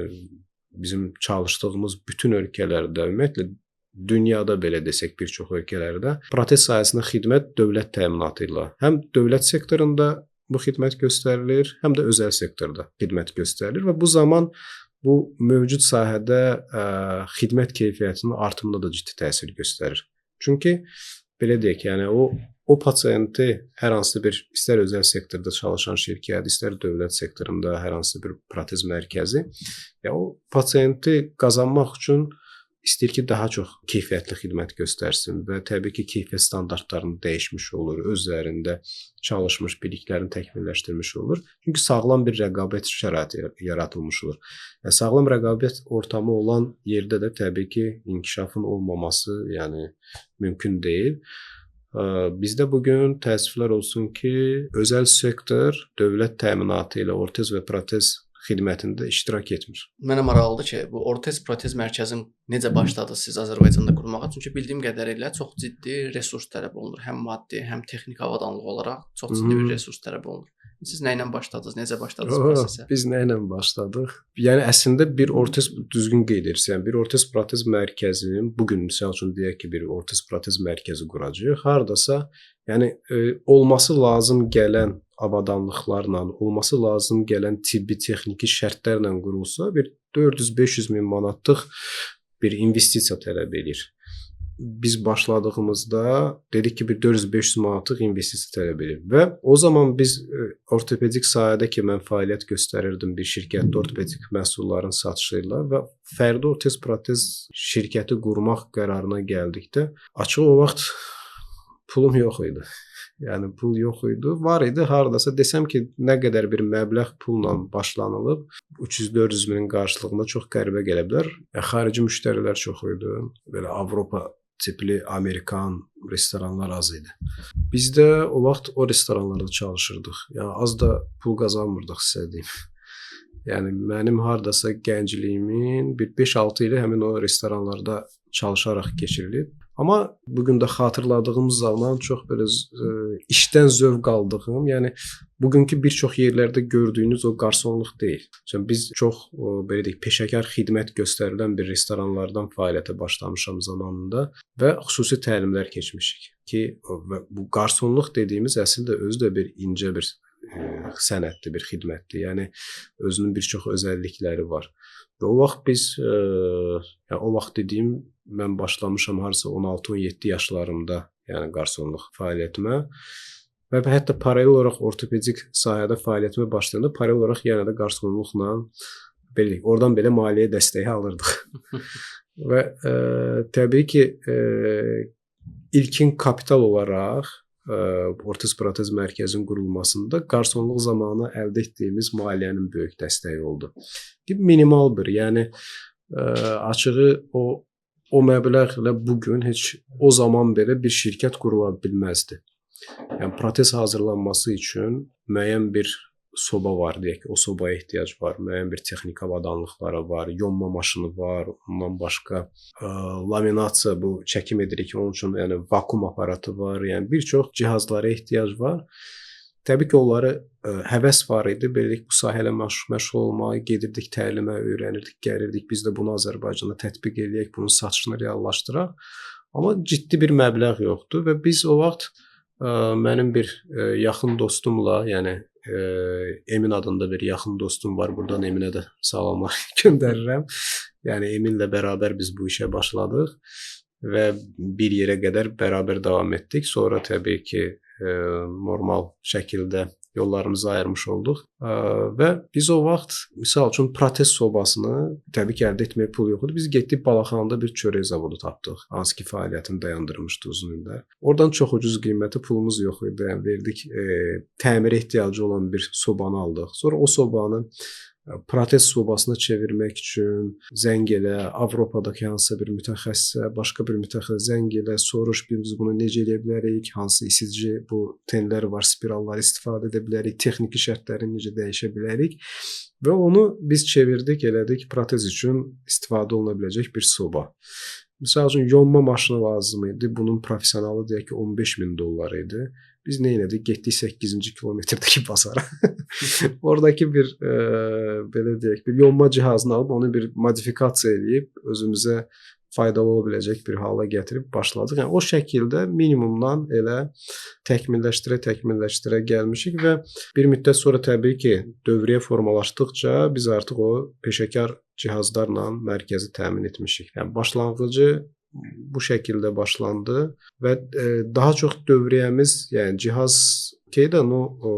bizim çalışdığımız bütün ölkələrdə, ümumiyyətlə dünyada belə desək bir çox ölkələrdə protez sahəsində xidmət dövlət təminatı ilə həm dövlət sektorunda bu xidmət göstərilir, həm də özəl sektorda xidmət göstərilir və bu zaman bu mövcud sahədə xidmət keyfiyyətinin artımına da ciddi təsir göstərir. Çünki belə deyək, yəni o pasiyenti hər hansı bir istər özəl sektorda çalışan şirkət, istər dövlət sektorunda hər hansı bir protez mərkəzi, ya o pasiyenti qazanmaq üçün istəyir ki, daha çox keyfiyyətli xidmət göstərsin və təbii ki, keyfiyyət standartlarını dəyişmiş olur, öz üzərində çalışmış, biliklərini təkmilləşdirmiş olur. Çünki sağlam bir rəqabət şəraiti yaradılmış olur. Yəni, sağlam rəqabət ortamı olan yerdə də təbii ki, inkişafın olmaması yəni mümkün deyil. Bizdə bugün təəssüflər olsun ki, özəl sektor dövlət təminatı ilə ortez və protez xidmətində iştirak etmir. Mənə maraqlıdır ki, bu ortez protez mərkəzin necə başladınız siz Azərbaycanda qurmağa? Çünki bildiyim qədərilə çox ciddi resurs tələb olunur. Həm maddi, həm texniki avadanlıq olaraq çox ciddi bir resurs tələb olunur. Siz nə ilə başladınız? Necə başladınız prosesə? Biz nə ilə başladıq? Yəni əslində bir ortez düzgün qeyd edirsən. Bir ortez protez mərkəzinin bu gün məsəl üçün deyək ki, bir ortez protez mərkəzi quracağıq. Hardasa yəni olması lazım gələn avadanlıqlarla, olması lazım gələn tibbi texniki şərtlərlə qurulsa bir 400-500 min manatlıq bir investisiya tələb edir. biz başladığımızda dedik ki bir 400-500 manatlıq investisiya tələb edir və o zaman biz ortopedik sahədə ki mən fəaliyyət göstərirdim bir şirkətdə ortopedik məhsulların satışı ilə və fərdi ortez protez şirkəti qurmaq qərarına gəldikdə açıq o vaxt pulum yox idi. Yəni pul yox idi. Var idi hardasa desəm ki, nə qədər bir məbləğ pulla başlanılıb 300-400 minin qarşılığında çox qəribə gələ bilər. Xarici müştərilər çox idi. Belə Avropa tipli Amerikan restoranlar az idi. Biz də o vaxt o restoranlarda çalışırdıq. Yəni az da pul qazanmırdıq sizə deyim. Yəni mənim hardasa gəncliyimin bir 5-6 ili həmin o restoranlarda çalışaraq keçirilib. Amma bugün də xatırladığım zaman çox belə işdən zövq aldığım, yəni bugünkü bir çox yerlərdə gördüyünüz o qarsonluq deyil. Çünki biz çox belə deyək, peşəkar xidmət göstərilən bir restoranlardan fəaliyyətə başlamışam zamanında və xüsusi təlimlər keçmişik ki, bu qarsonluq dediyimiz əslində özü də bir incə bir sənətdir, bir xidmətdir. Yəni özünün bir çox özəllikləri var. Və o vaxt biz, yəni o vaxt dediyim, mən başlamışam harca 16-17 yaşlarımda, yəni qarsonluq fəaliyyətimə və hətta paralel olaraq ortopedik sahədə fəaliyyətimə başlayanda paralel olaraq yenə də qarsonluqla belə oradan belə maliyyə dəstəyi alırdıq. Və təbii ki, ilkin kapital olaraq ortez protez mərkəzinin qurulmasında qarsonluq zamanı əldə etdiyimiz maliyyənin böyük dəstəyi oldu. Minimal bir, yəni açığı o məbləğlə bugün heç o zaman belə bir şirkət qurula bilməzdi. Yəni protez hazırlanması üçün müəyyən bir soba var deyək ki, o sobaya ehtiyac var, müəyyən bir texniki avadanlıqları var, yonma maşını var, ondan başqa laminasiya bu çəkim edirik, onun üçün yəni vakuum aparatı var, yəni bir çox cihazlara ehtiyac var. Təbii ki, onları həvəs var idi, beləlik bu sahələ məşğul olmağa gedirdik, təlimə öyrənirdik, gəlirdik, biz də bunu Azərbaycanda tətbiq eləyək, bunun satışını reallaşdıraq. Amma ciddi bir məbləğ yoxdur və biz o vaxt mənim bir yaxın dostumla, yəni Emin adında bir yaxın dostum var. Buradan Eminə də salamlar göndərirəm. Yəni Eminlə bərabər biz bu işə başladıq və bir yerə qədər bərabər davam etdik. Sonra təbii ki, normal şəkildə yollarımızı ayırmış olduq və biz o vaxt misal üçün protez sobasını təbii ki, əldə etməyə pul yox idi. Biz getdik Balaxanada bir çörək zavodu tapdıq. Hansı ki, fəaliyyətini dayandırmışdı uzun illər. Oradan çox ucuz qiymətə pulumuz yox idi. Yəni verdik, təmirə ehtiyacı olan bir sobanı aldıq. Sonra o sobanı protez sobasına çevirmək üçün zəng elə, Avropadakı hansısa bir mütəxəssisə, başqa bir mütəxəssisə zəng elə, soruş biz bunu necə edə bilərik, hansı isici bu tenlər var, spirallar istifadə edə bilərik, texniki şərtləri necə dəyişə bilərik və onu biz çevirdik, elədik protez üçün istifadə oluna biləcək bir soba. Məsəl üçün yonma maşını lazım idi. Bunun professionalı deyək ki, $15.000 idi. Biz nə elədik? Getdik 8-ci kilometrdəki bazara. Oradakı bir belə deyək, bir yonma cihazını alıb onu bir modifikasiya eləyib özümüzə faydalı ola biləcək bir hala gətirib başladıq. Yəni o şəkildə minimumdan elə təkmilləşdirə gəlmişik və bir müddət sonra təbii ki, dövriyyə formalaşdıqca biz artıq o peşəkar cihazlarla mərkəzi təmin etmişik. Yəni başlanğıcı bu şəkildə başlandı və daha çox dövriyyəmiz, yəni cihaz keydən o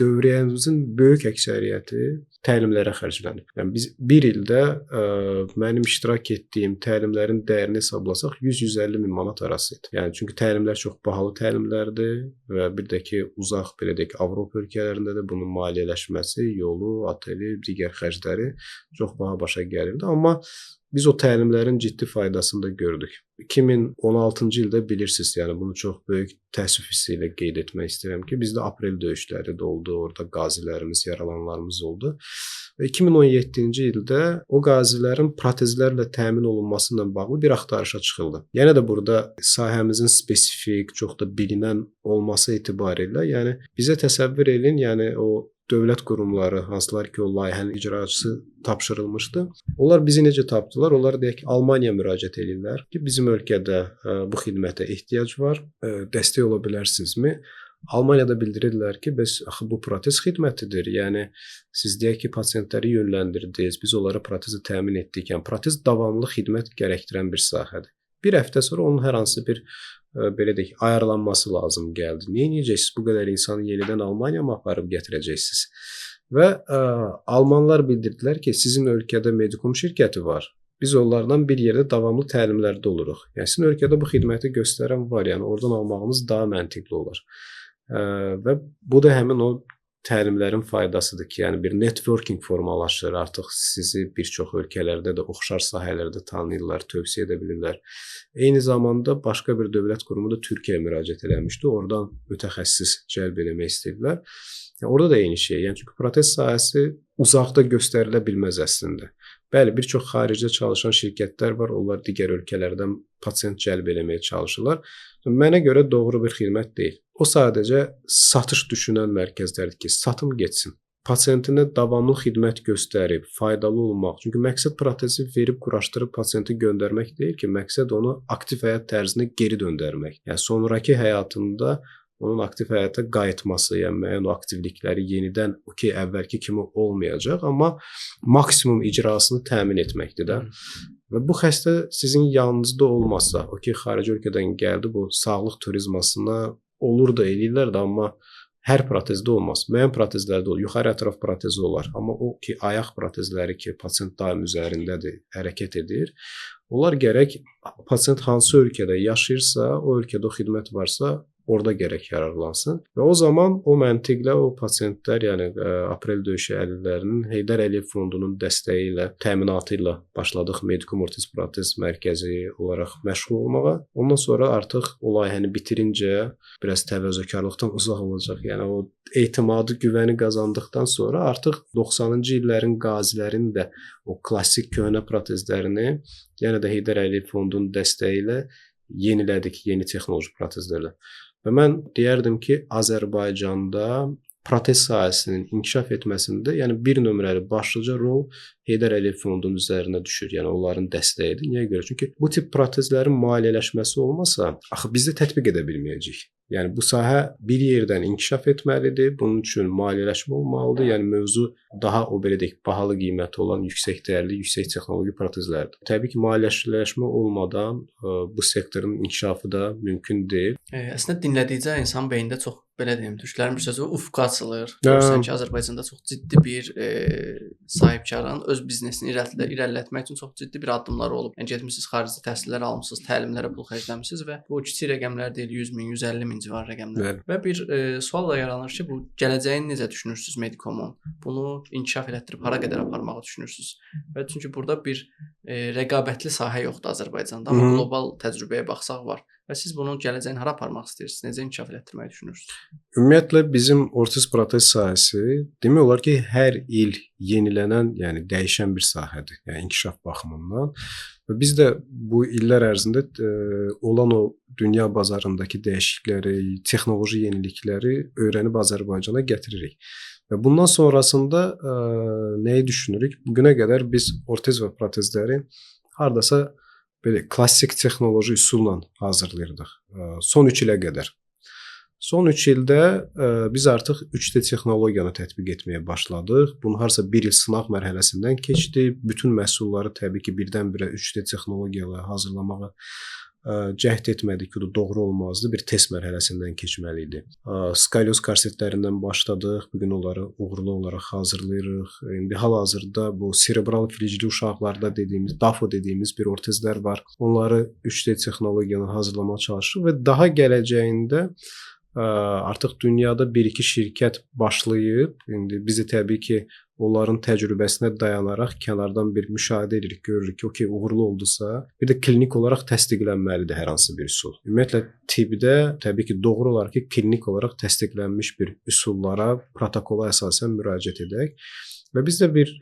dövriyyəmizin böyük əksəriyyəti təlimlərə xərclənib. Yəni biz bir ildə mənim iştirak etdiyim təlimlərin dəyərini hesablasaq 100-150 min manat arası idi. Yəni çünki təlimlər çox bahalı təlimlərdir və bir də ki, uzaq belə deyək Avropa ölkələrində də bunun maliyyələşməsi, yolu, oteli, digər xərcləri çox baha başa gəlirdi. Amma biz o təlimlərin ciddi faydasını da gördük. 2016-cı ildə bilirsiniz, yəni bunu çox böyük təəssüf hissi ilə qeyd etmək istəyirəm ki, bizdə aprel döyüşləri də oldu, orada qazilərimiz, yaralananlarımız oldu. Və 2017-ci ildə o qazilərin protezlərlə təmin olunması ilə bağlı bir axtarışa çıxıldı. Yəni də burada sahəmizin spesifik, çox da bilinən olması etibarilə, yəni bizə təsəvvür edin, yəni o dövlət qurumları, hansılar ki, o layihənin icraçısı tapşırılmışdı. Onlar bizi necə tapdılar? Onlar deyək ki, Almaniya müraciət edirlər ki, bizim ölkədə bu xidmətə ehtiyac var, dəstək ola bilərsinizmi? Almaniyada bildirirlər ki, biz axı bu protez xidmətidir. Yəni siz deyək ki, pasientləri yönləndirdiniz, biz onlara protezi təmin etdik. Yəni protez davamlı xidmət gərəkdirən bir sahədir. Bir həftə sonra onun hər hansı bir belə deyək, ayarlanması lazım gəldi. Niyə edəcəksiniz? Bu qədər insanı yenidən Almaniyaya mı aparıb gətirəcəksiniz? Və almanlar bildirdilər ki, sizin ölkədə Medikum şirkəti var. Biz onlardan bir yerdə davamlı təlimlərdə oluruq. Yəni sizin ölkədə bu xidməti göstərən var, yəni oradan almağınız daha məntiqli olar. Və bu da həmin o təlimlərin faydasıdır ki, yəni bir networking formalaşır. Artıq sizi bir çox ölkələrdə də oxşar sahələrdə tanıyırlar, tövsiyə edə bilirlər. Eyni zamanda başqa bir dövlət qurumu da Türkiyəyə müraciət eləmişdi. Oradan mütəxəssis cəlb etmək istədilər. Yəni orada da eyni şey. Yəni çünki protez sahəsi uzaqda göstərilə bilməz əslində. Bəli, bir çox xaricdə çalışan şirkətlər var. Onlar digər ölkələrdən pasient cəlb etməyə çalışırlar. Mənə görə doğru bir xidmət deyil. O sadəcə satış düşünən mərkəzlərdir ki, satım getsin. Pasientinə davamlı xidmət göstərib, faydalı olmaq. Çünki məqsəd protezi verib, quraşdırıb pasienti göndərmək deyil ki, məqsəd onu aktiv həyat tərzinə geri döndərmək. Yəni sonrakı həyatında onun aktiv həyata qayıtması, yəni müəyyən o aktivlikləri yenidən əvvəlki kimi olmayacaq, amma maksimum icrasını təmin etməkdir də. Və bu xəstə sizin yanınızda olmasa, xarici ölkədən gəldi, bu sağlıq turizmasına olur da eləyirlər də, amma hər protezdə olmaz. Müəyyən protezlərdə olur, yuxarı ətraf protezi olar, amma o ki, ayaq protezləri ki, pasient daim üzərindədir, hərəkət edir, onlar gərək pasient hansı ölkədə yaşayırsa, o ölkədə o xidmət varsa, orada gərək yararlansın. Və o zaman o məntiqlə o pasientlər, yəni Aprel döyüşü əlillərinin Heydər Əliyev fondunun dəstəyi ilə, təminatı ilə başladıq Medikum Ortez Protez mərkəzi olaraq məşğul olmağa. Ondan sonra artıq o layihəni bitirincə biraz təvəzzökarlıqdan uzaq olacaq. Yəni o etimadı, güvəni qazandıqdan sonra artıq 90-cı illərin qazilərinin də o klassik köhnə protezlərini yenə də Heydər Əliyev fondunun dəstəyi ilə yenilədik, yeni texnoloji protezlərlə. Və mən deyərdim ki, Azərbaycanda protez sahəsinin inkişaf etməsində, yəni bir nömrəli başlıca rol Heydər Əliyev fondunun üzərinə düşür. Yəni onların dəstəyidir. Niyə görə? Çünki bu tip protezlərin maliyyələşməsi olmasa, axı biz də tətbiq edə bilməyəcəyik. Yəni bu sahə bir yerdən inkişaf etməlidir. Bunun üçün maliyyələşmə olmalıdır. Yəni mövzu daha o belə deyək, bahalı qiyməti olan yüksək dəyərli, yüksək texnoloji protezlərdir. Təbii ki, maliyyələşmə olmadan bu sektorun inkişafı da mümkün deyil. Əslində dinlədikcə insan beynində çox belə deyim, türklərin bir sözü ufq açılır. Görürsən ki, Azərbaycanda çox ciddi bir sahibkarın öz biznesini irəlilətmək üçün çox ciddi bir addımlar olub. Yəni getmisiniz, xarici təhsillər almısınız, təlimlərə pul xərcləmisiniz və bu kiçik rəqəmlər deyil, 100 min, 150 min civar rəqəmlər. Və bir sual da yaranır ki, bu gələcəyin necə düşünürsüz Medikomun? Bunu inkişaf elətdirib hara qədər aparmağı düşünürsüz? Və çünki burada bir rəqabətli sahə yoxdur Azərbaycanda, amma qlobal təcrübəyə baxsaq var. Və siz bunun gələcəyini hara aparmaq istəyirsiniz? Necə inkişaf elətdirməyi düşünürsüz? Ümumiyyətlə bizim ortez protez sahəsi demək olar ki, hər il yenilənən, yəni dəyişən bir sahədir. Yəni inkişaf baxımından. Və biz də bu illər ərzində olan o dünya bazarındakı dəyişiklikləri, texnoloji yenilikləri öyrənib Azərbaycana gətiririk. Və bundan sonrasında nəyi düşünürük? Bugünə qədər biz ortez və protezləri hardasa belə klassik texnoloji üsulla hazırlayırdıq. Son 3 ilə qədər. Son 3 ildə biz artıq 3D texnologiyanı tətbiq etməyə başladıq. Bunu harasa 1 il sınaq mərhələsindən keçdi. Bütün məhsulları təbii ki, birdən-birə 3D texnologiyalarla hazırlamağa cəhd etmədik ki, o da doğru olmazdı. Bir test mərhələsindən keçməli idi. Skalyoz korsetlərindən başladıq. Bugün onları uğurlu olaraq hazırlayırıq. İndi hal-hazırda bu serebral filcli uşaqlarda dediyimiz, DAFO dediyimiz bir ortezlər var. Onları 3D texnologiyanı hazırlamağa çalışırıq və daha gələcəyində artıq dünyada 1-2 şirkət başlayıb, indi bizi təbii ki, onların təcrübəsinə dayanaraq kənardan bir müşahidə edirik, görürük ki, uğurlu oldusa, bir də klinik olaraq təsdiqlənməlidir hər hansı bir üsul. Ümumiyyətlə tibbdə təbii ki, doğru olaraq ki, klinik olaraq təsdiqlənmiş bir üsullara, protokola əsasən müraciət edək və biz də bir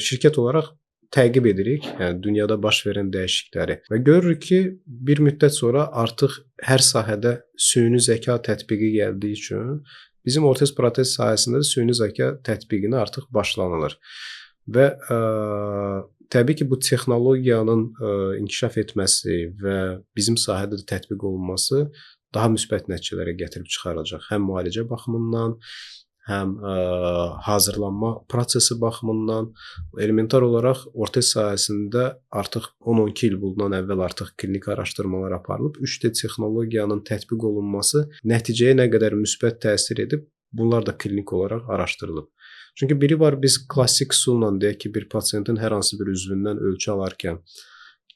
şirkət olaraq təqib edirik, yəni dünyada baş verən dəyişiklikləri və görürük ki, bir müddət sonra artıq hər sahədə süni zəka tətbiqi gəldiyi üçün bizim ortez protez sahəsində də süni zəka tətbiqini artıq başlanılır. Və təbii ki, bu texnologiyanın inkişaf etməsi və bizim sahədə də tətbiq olunması daha müsbət nəticələrə gətirib çıxaracaq. Həm müalicə baxımından, həm hazırlanma prosesi baxımından elementar olaraq ortez sahəsində artıq 10-12 il bundan əvvəl artıq klinik araşdırmalar aparılıb. 3D texnologiyanın tətbiq olunması nəticəyə nə qədər müsbət təsir edib, bunlar da klinik olaraq araşdırılıb. Çünki biri var, biz klassik üsulla deyək ki, bir pasientin hər hansı bir üzvündən ölçü alarkən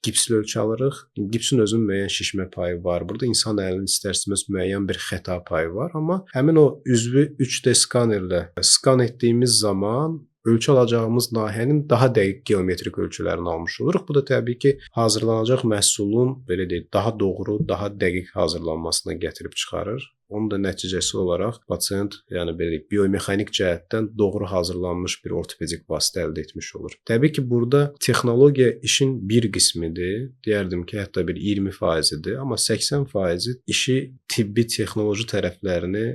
gipsli ölçü alırıq. Gipsin özünün müəyyən şişmə payı var. Burada insan əlinin istər-istəməz müəyyən bir xəta payı var, amma həmin o üzvü 3D skanerlə skan etdiyimiz zaman ölçü alacağımız nahiyənin daha dəqiq geometrik ölçülərini almış oluruq. Bu da təbii ki, hazırlanacaq məhsulun belə deyək, daha doğru, daha dəqiq hazırlanmasına gətirib çıxarır. Onun da nəticəsi olaraq pasient, yəni belə deyək, biomexanik cəhətdən doğru hazırlanmış bir ortopedik vasitə əldə etmiş olur. Təbii ki, burada texnologiya işin bir qismidir. Deyərdim ki, hətta bir 20%-dir, amma 80% işi tibbi texnoloji tərəflərini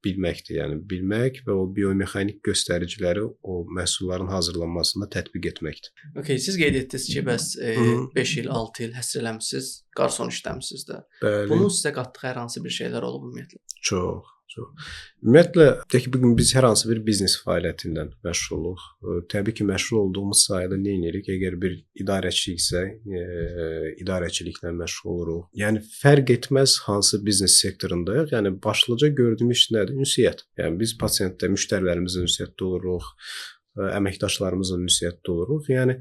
bilməkdir. Yəni bilmək və o biomexanik göstəriciləri o məhsulların hazırlanmasında tətbiq etməkdir. Okay, siz qeyd etdiniz ki, bəs 5 il, 6 il həsr eləmisiniz, qarson işləmisiniz də. Bəli. Bunun sizə qatdığı hər hansı bir şeylər olub ümumiyyətlə? Çox. Ümumiyyətlə, deyək ki, bugün biz hər hansı bir biznes fəaliyyətindən məşğuluq. Təbii ki, məşğul olduğumuz sahədə nə edirik? Əgər bir idarəçiliksə, idarəçiliklə məşğul oluruq. Yəni fərq etməz hansı biznes sektorundayıq. Yəni başlıca gördüyümüz iş nədir? Ünsiyyət. Yəni biz pasientlə, müştərilərimizlə ünsiyyətdə oluruq, əməkdaşlarımızla ünsiyyətdə oluruq. Yəni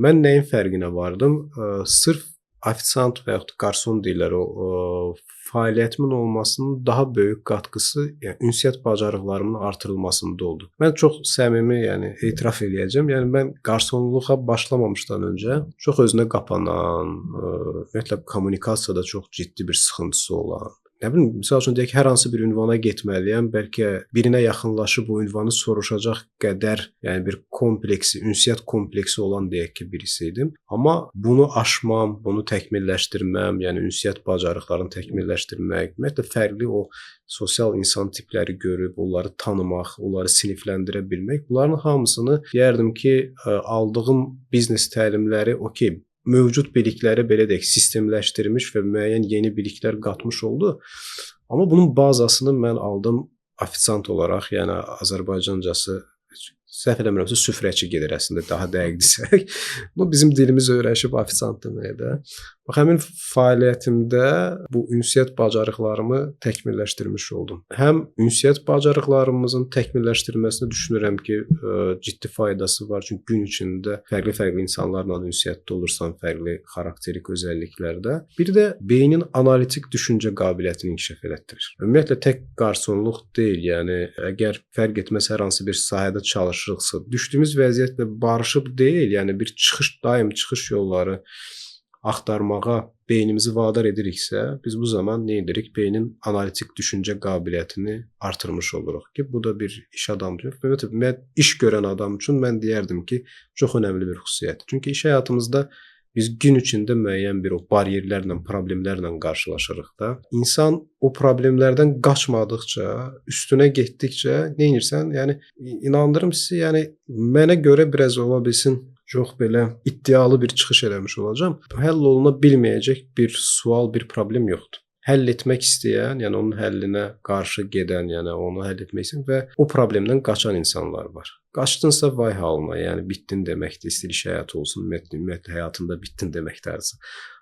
mən nəyin fərqinə vardım? Sırf ofisiant və yaxud qarson deyirlər, o fəaliyyətimin olmasının daha böyük qatqısı, yəni ünsiyyət bacarıqlarımın artırılmasında oldu. Mən çox səmimi, yəni etiraf eləyəcəm. Yəni mən qarsonluğa başlamamışdan öncə çox özünə qapanan, ümumiyyətlə kommunikasiyada çox ciddi bir sıxıntısı olan, nə bilim, misal üçün deyək ki, hər hansı bir ünvana getməliyəm, bəlkə birinə yaxınlaşıb o ünvanı soruşacaq qədər, yəni bir kompleksi, ünsiyyət kompleksi olan deyək ki, birisi idim. Amma bunu aşmam, bunu təkmilləşdirməm, yəni ünsiyyət bacarıqlarını təkmilləşdirmək, ümumiyyətlə fərqli o sosial insan tipləri görüb, onları tanımaq, onları sinifləndirə bilmək, bunların hamısını deyərdim ki, aldığım biznes təlimləri okey, mövcud bilikləri belə deyək, sistemləşdirmiş və müəyyən yeni biliklər qatmış oldu. Amma bunun bazasını mən aldım ofisiant olaraq, yəni Azərbaycancası səhv eləmirəmsə süfrəçi gedir əslində, daha dəqiq desək. Bu bizim dilimiz öyrəşib ofisiant deməkdə. Bax, həmin fəaliyyətimdə bu ünsiyyət bacarıqlarımı təkmilləşdirmiş oldum. Həm ünsiyyət bacarıqlarımızın təkmilləşdirilməsini düşünürəm ki, ciddi faydası var. Çünki gün içində fərqli-fərqli insanlarla ünsiyyətdə olursan, fərqli xarakterik özəlliklərdə. Bir də beynin analitik düşüncə qabiliyyətini inkişaf elətdirir. Ümumiyyətlə tək qarsonluq deyil, yəni əgər fərq etməz hər hansı bir sahədə çalışırıqsa, düşdüyümüz vəziyyətlə barışıb deyil, yəni bir daim çıxış yolları axtarmağa beynimizi vadar ediriksə, biz bu zaman nə edirik? Beynin analitik düşüncə qabiliyyətini artırmış oluruq ki, bu da bir iş adamı üçün, ümumiyyətlə iş görən adam üçün mən deyərdim ki, çox önəmli bir xüsusiyyətdir. Çünki iş həyatımızda biz gün içində müəyyən bir o bariyerlərlə, problemlərlə qarşılaşırıq da. İnsan o problemlərdən qaçmadıqca, üstünə getdikcə nə edirsən? Yəni inandırım sizi, yəni mənə görə biraz ola bilsin çox belə iddialı bir çıxış eləmiş olacağam. Həll oluna bilməyəcək bir sual, bir problem yoxdur. Həll etmək istəyən, yəni onun həllinə qarşı gedən, yəni onu həll etmək istəyən və o problemdən qaçan insanlar var. Qaçdınsa vay halına, yəni bitdin deməkdir, istəyir iş həyatı olsun, ümumiyyətlə həyatında bitdin deməkdərsin.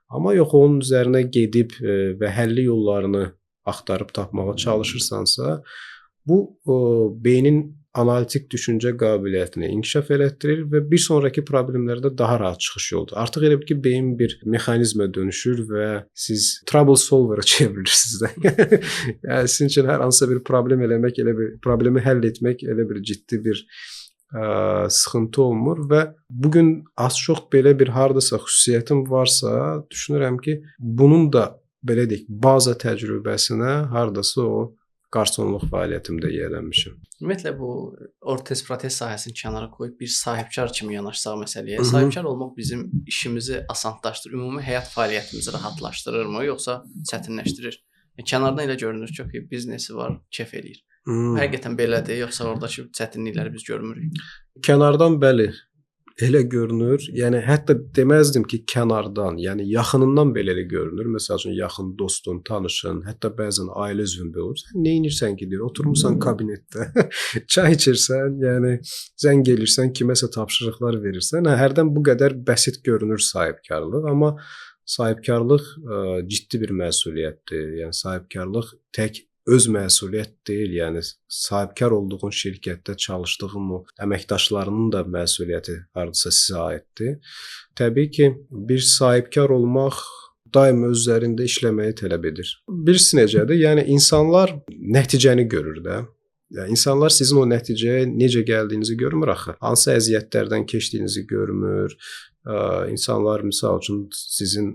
Amma yox, onun üzərinə gedib və həlli yollarını axtarıb tapmağa çalışırsansa, bu beynin analitik düşüncə qabiliyyətini inkişaf elətdirir və bir sonraki problemlərdə daha rahat çıxış yoludur. Artıq elə bil ki, beyin bir mexanizmə dönüşür və siz trouble solver-a çevrirsiniz də. Yəni sizin üçün hər hansısa bir problem eləmək, elə bir problemi həll etmək elə bir ciddi bir sıxıntı olmur və bugün az-çox belə bir hardasa xüsusiyyətim varsa, düşünürəm ki, bunun da belə deyək, baza təcrübəsinə hardasa o qarsonluq fəaliyyətimdə yiyələnmişəm. Ümumiyyətlə bu ortez protez sahəsini kənara qoyub bir sahibkar kimi yanaşsaq məsələyə, sahibkar olmaq bizim işimizi asanlaşdırır, ümumi həyat fəaliyyətimizi rahatlaşdırırmı, yoxsa çətinləşdirir? Kənardan elə görünür ki, biznesi var, kef eləyir. Həqiqətən belədir, yoxsa oradakı çətinlikləri biz görmürük? Kənardan bəli, elə görünür. Yəni hətta deməzdim ki, kənardan, yəni yaxınından belə elə görünür. Məsəl üçün yaxın dostun, tanışın, hətta bəzən ailə üzvün belə olur. Sən nə edirsən ki, deyir, oturmusan kabinetdə, çay içirsən, yəni zəng elirsən, kiməsə tapşırıqlar verirsən. Hərdən bu qədər bəsit görünür sahibkarlıq, amma sahibkarlıq ciddi bir məsuliyyətdir. Yəni sahibkarlıq tək öz məsuliyyət deyil, yəni sahibkar olduğun şirkətdə çalışdığın o əməkdaşlarının da məsuliyyəti hardasa sizə aiddir. Təbii ki, bir sahibkar olmaq daim öz üzərində işləməyi tələb edir. Birisi necədir? Yəni insanlar nəticəni görür də. Yəni insanlar sizin o nəticəyə necə gəldiyinizi görmür axı. Hansı əziyyətlərdən keçdiyinizi görmür. İnsanlar misal üçün sizin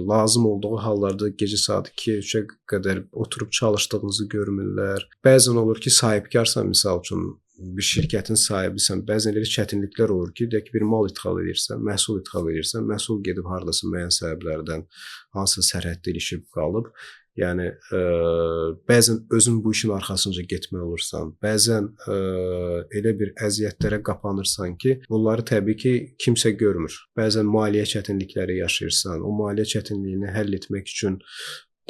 lazım olduğu hallarda gecə saat 2-yə 3-ə qədər oturub çalışdığınızı görmürlər. Bəzən olur ki, sahibkarsan misal üçün bir şirkətin sahibisən, bəzən elə çətinliklər olur ki, deyək ki, bir mal ixal edirsən, məhsul ixal edirsən, məhsul gedib hardasa müəyyən səbəblərdən hansısa sərhəddə ilişib qalıb. Yəni bəzən özün bu işin arxasınca getmək olursan, bəzən elə bir əziyyətlərə qapanırsan ki, bunları təbii ki, kimsə görmür. Bəzən maliyyə çətinlikləri yaşayırsan, o maliyyə çətinliyini həll etmək üçün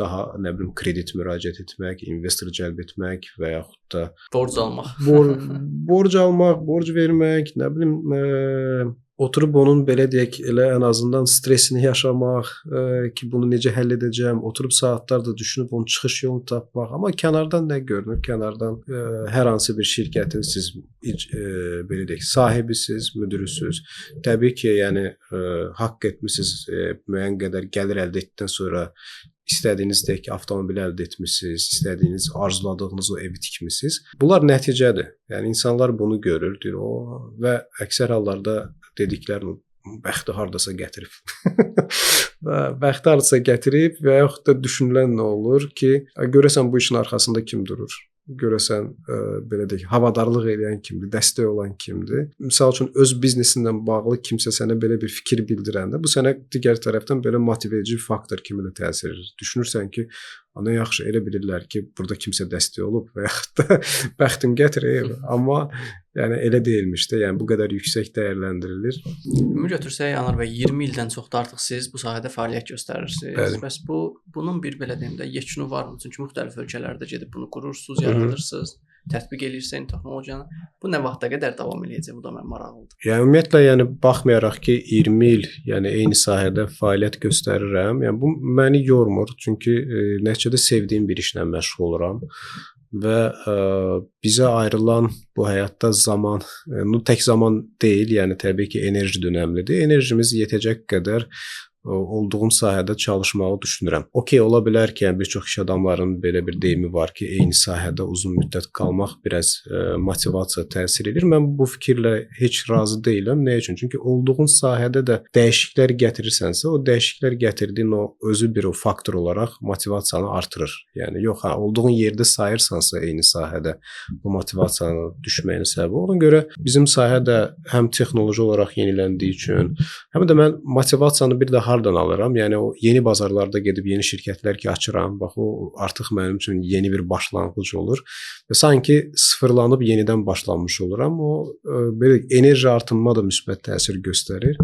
daha nə bilim kredit müraciət etmək, investor cəlb etmək və yaxud da borc almaq. Borc almaq, borc vermək, nə bilim oturub onun belə deyək, elə ən azından stressini yaşamaq ki, bunu necə həll edəcəm, oturub saatlarla düşünüb onun çıxış yolunu tapmaq. Amma kənardan nə görünür? Kənardan hər hansı bir şirkətin siz belə deyək, sahibisiz, müdirisiz. Təbii ki, yəni haqq etmisiniz, müəyyən qədər gəlir əldə etdikdən sonra istədiyiniz deyək ki, avtomobil əldə etmisiniz, istədiyiniz, arzuladığınız o evi tikmisiniz. Bunlar nəticədir. Yəni insanlar bunu görür, deyir, və əksər hallarda dediklərini bəxti hardasa gətirib. Bəxti hardasa gətirib və yaxud da düşünülən nə olur ki, görəsən bu işin arxasında kim durur? Görəsən belə deyək, havadarlıq edən kimdir, dəstək olan kimdir? Məsəl üçün öz biznesinlə bağlı kimsə sənə belə bir fikir bildirəndə, bu sənə digər tərəfdən belə motivedici faktor kimi də təsir edir. Düşünürsən ki, nə yaxşı elə bilirlər ki, burada kimsə dəstək olub və yaxud da bəxtim gətirir, amma yəni elə deyilmiş də, yəni bu qədər yüksək dəyərləndirilir. Ümumi götürsək, Anar bəy, 20 ildən çox da artıq siz bu sahədə fəaliyyət göstərirsiniz. Bəli. Bəs bunun bir belə deyim də yekunu varmı? Çünki müxtəlif ölkələrdə gedib bunu qurursunuz, yaradırsınız, tətbiq edirsiniz texnologiyanı. Bu nə vaxta qədər davam eləyəcək? Bu da mənim maraqlıdır. Yəni ümumiyyətlə, yəni baxmayaraq ki, 20 il, yəni eyni sahədə fəaliyyət göstərirəm. Yəni bu məni yormur, çünki nəticədə sevdiyim bir işlə məşğul oluram. Və bizə ayrılan bu həyatda zaman, tək zaman deyil, yəni təbii ki, enerji də önəmlidir. Enerjimiz yetəcək qədər olduğum sahədə çalışmağı düşünürəm. Okey, ola bilər ki, yəni bir çox iş adamlarının belə bir deyimi var ki, eyni sahədə uzun müddət qalmaq biraz motivasiya təsir edir. Mən bu fikirlə heç razı deyiləm. Nə üçün? Çünki olduğun sahədə də dəyişikliklər gətirirsənsə, o dəyişikliklər gətirdiyin o özü bir o faktor olaraq motivasiyanı artırır. Yəni yox, olduğun yerdə sayırsansa eyni sahədə bu motivasiyanın düşməyinə səbəb. Ona görə bizim sahə də həm texnoloji olaraq yeniləndiyi üçün, həm də mən motivasiyanı bir daha hardan alıram? Yəni o yeni bazarlarda gedib yeni şirkətlər ki açıram. Bax o artıq mənim üçün yeni bir başlanğıc olur. Və sanki sıfırlanıb yenidən başlanmış oluram. O belə enerji artımına da müsbət təsir göstərir.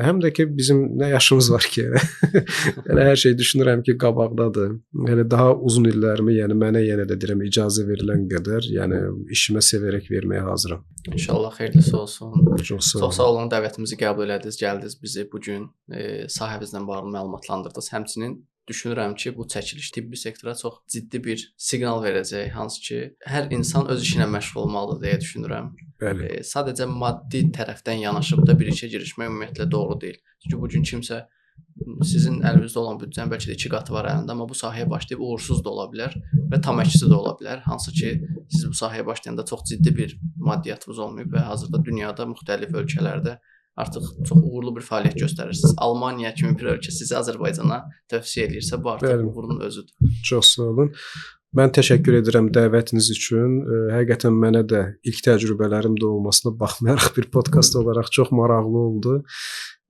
Həm də ki bizim nə yaşımız var ki, elə hər şey düşünürəm ki qabaqdadır. Elə daha uzun illərimi, yəni mənə yenə də deyirəm icazə verilən qədər, yəni işimə sevərək verməyə hazıram. İnşallah xeyirlisi olsun. Çox sağ olun, dəvətimizi qəbul elədiniz, gəldiniz bizi bu gün sahəmizlə bağlı məlumatlandırdınız. Həmçinin düşünürəm ki, bu çəkiliş tibbi sektora çox ciddi bir siqnal verəcək, hansı ki, hər insan öz işinə məşğul olmalıdır deyə düşünürəm. Bəli. Sadəcə maddi tərəfdən yanaşıb da bir işə girişmək ümumiyyətlə doğru deyil. Çünki bu gün kimsə sizin əlinizdə olan büdcənin bəlkə də 2 qatı var əlində, amma bu sahəyə başlayıb uğursuz da ola bilər və tam əksi də ola bilər. Hansı ki, siz bu sahəyə başlayanda çox ciddi bir maddiyyatınız olmayıb və hazırda dünyada müxtəlif ölkələrdə artıq çox uğurlu bir fəaliyyət göstərirsiniz. Almaniya kimi bir ölkə sizi Azərbaycana tövsiyə edirsə, bu artıq uğurun özüdür. Çox sağ olun. Mən təşəkkür edirəm dəvətiniz üçün. Həqiqətən mənə də ilk təcrübələrim də olmasına baxmayaraq bir podkast olaraq çox maraqlı oldu.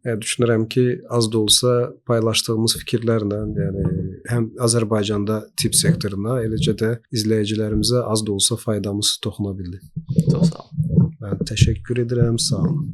Düşünürəm ki, az da olsa paylaşdığımız fikirlərlə, yəni həm Azərbaycanda tibb sektoruna, eləcə də izləyicilərimizə az da olsa faydamız toxuna bildi. Çox sağ olun. Mən təşəkkür edirəm, sağ olun.